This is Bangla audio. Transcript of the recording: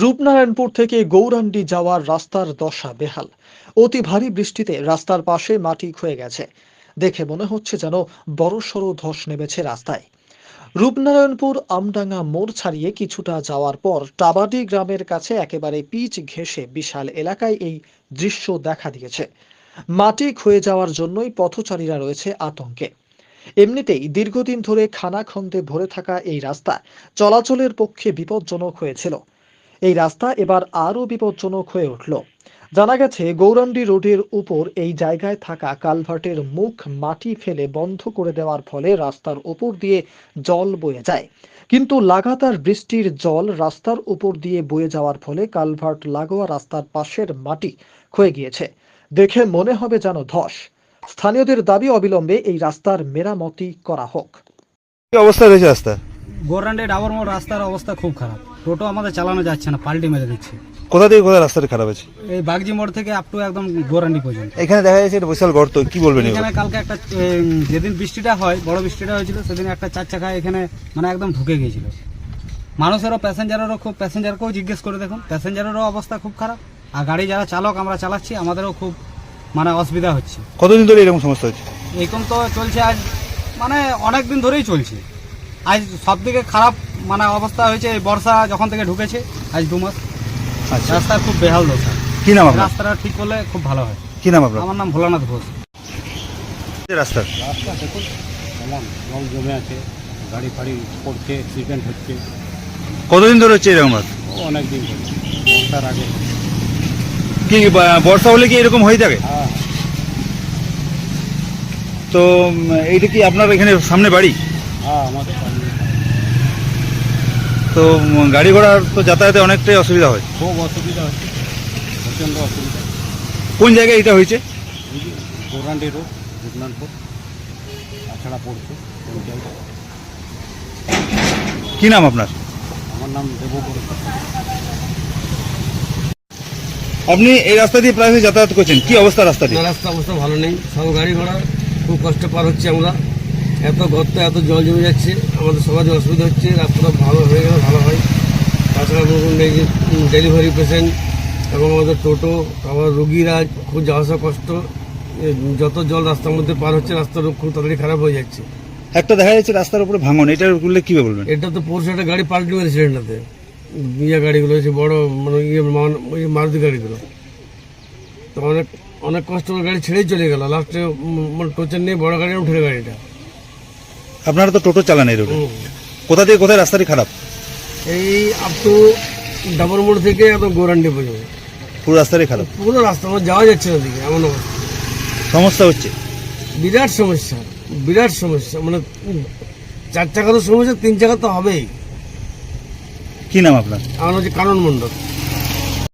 রূপনারায়ণপুর থেকে গৌরাণ্ডি যাওয়ার রাস্তার দশা বেহাল। অতি ভারী বৃষ্টিতে রাস্তার পাশে মাটি ক্ষয়ে গেছে। দেখে মনে হচ্ছে যেন বড়সড় ধস নেমেছে রাস্তায়। রূপনারায়ণপুর আমডাঙ্গা মোড় ছাড়িয়ে কিছুটা যাওয়ার পর টাবাডি গ্রামের কাছে একেবারে পিচ ঘেঁষে বিশাল এলাকায় এই দৃশ্য দেখা দিয়েছে। মাটি ক্ষয়ে যাওয়ার জন্যই পথচারীরা রয়েছে আতঙ্কে। এমনিতেই দীর্ঘদিন ধরে খানাখন্দে ভরে থাকা এই রাস্তা চলাচলের পক্ষে বিপজ্জনক হয়েছিল। এই রাস্তা এবার আরও বিপজ্জনক হয়ে উঠল। জানা গেছে গৌরাণ্ডি রোডের উপর এই জায়গায় থাকা কালভার্টের মুখ মাটি ফেলে বন্ধ করে দেওয়ার ফলে রাস্তার উপর দিয়ে জল বয়ে যায়। কিন্তু লাগাতার বৃষ্টির জল রাস্তার উপর দিয়ে বয়ে যাওয়ার ফলে কালভার্ট লাগোয়া রাস্তার পাশের মাটি ক্ষয়ে গিয়েছে। দেখে মনে হবে যেন ধস। স্থানীয়দের দাবি অবিলম্বে এই রাস্তার মেরামতি করা হোক। কি অবস্থা রয়েছে রাস্তা? গোরান্ডি ডাবর মোড় রাস্তার অবস্থা খুব খারাপ। টোটো আমাদের চালানো যাচ্ছে না, পাল্টি মেরে দিচ্ছে। কোথা থেকে কোথায় রাস্তাটা খারাপ আছে? এই বাগজি মোড় থেকে আপ টু একদম গোরান্ডি পর্যন্ত। এখানে দেখা যাচ্ছে একটা বিশাল গর্ত, কি বলবেন? এখানে কালকে একটা যেদিন বৃষ্টিটা হয়, বড় বৃষ্টিটা হয়েছিল, সেদিন একটা চার চাকা এখানে মানে একদম ঢুকে গিয়েছিল। মানুষেরও প্যাসেঞ্জারকেও জিজ্ঞেস করে দেখুন, প্যাসেঞ্জারেরও অবস্থা খুব খারাপ। আর গাড়ি যারা চালক আমরা চালাচ্ছি, আমাদেরও খুব মানে অসুবিধা হচ্ছে। কতদিন ধরে এরকম সমস্যা হচ্ছে? এরকম তো চলছে আজ মানে অনেক দিন ধরেই চলছে। আজ সব থেকে খারাপ মানে অবস্থা হয়েছে এই বর্ষা যখন থেকে ঢুকেছে, আজ 2 মাস। আচ্ছা, রাস্তা খুব বেহাল দশা। কি নাম আপনার? রাস্তাটা ঠিক করলে খুব ভালো হয়। কি নাম আপনার? আমার নাম ভোলানাথ ঘোষ। রাস্তা রাস্তা দেখুন কেমন জল জমে আছে, গাড়ি ফাড়ি পড়ছে, অ্যাক্সিডেন্ট হচ্ছে। কতদিন ধরে হচ্ছে এরকম? অনেক দিন ধরে, বর্ষার আগে। কি বর্ষা হলে কি এরকম হয়ে থাকে? হ্যাঁ তো এইটা কি আপনার এখানে সামনে বাড়ি? হ্যাঁ, আমাদের সামনে। তো গাড়ি ঘোড়ার তো যাতায়াতে অনেকটাই অসুবিধা হয়। খুব অসুবিধা হচ্ছে, প্রচণ্ড অসুবিধা। কোন জায়গায় এটা হয়েছে? এই যে গৌরান্ডি রোড, রূপনারায়ণপুর তাছাড়া পড়ছে ওই জায়গায়। কি নাম আপনার? আমার নাম দেবগুরু। আপনি এই রাস্তা দিয়ে প্রায় যাতায়াত করছেন, কি অবস্থা রাস্তাটি? রাস্তা অবস্থা ভালো নেই, সব গাড়ি ঘোড়া খুব কষ্ট পার হচ্ছে আমরা। এত গর্ত, এত জল জমে যাচ্ছে, আমাদের সমাজে অসুবিধা হচ্ছে। রাস্তাটা ভালো হয়ে গেলে ভালো হয়। তাছাড়া এই যে ডেলিভারি পেশেন্ট এবং আমাদের টোটো, আবার রুগীরা খুব যাওয়া আসা কষ্ট। যত জল রাস্তার মধ্যে পার হচ্ছে, রাস্তার খুব তাড়াতাড়ি খারাপ হয়ে যাচ্ছে। একটা দেখা যাচ্ছে রাস্তার উপরে ভাঙন, এটা করলে কি বলবেন? এটা তো পরশু একটা গাড়ি পাল্টি মেরেছিল এটাতে, গাড়িগুলো হচ্ছে বড় মানে মারুতি গাড়িগুলো। তো অনেক অনেক কষ্ট করে গাড়ি ছেড়েই চলে গেল, লাস্টে মানে টোচের নিয়ে বড় গাড়ি উঠে গাড়িটা। আপনারা তো টোটো চালান এই রোডে, কোথা থেকে কোথায় রাস্তাটি খারাপ? এই আপ টু ডাবর মোড় থেকে একদম গৌরান্ডি পর্যন্ত পুরো রাস্তাটাই খারাপ, পুরো রাস্তা আমার যাওয়া যাচ্ছে না দিকে, এমন অবস্থা। সমস্যা হচ্ছে, বিরাট সমস্যা, বিরাট সমস্যা। মানে 4 চাকারও সমস্যা, 3 চাকা তো হবেই। কি নাম আপনার? আমার হচ্ছে কানন মণ্ডল।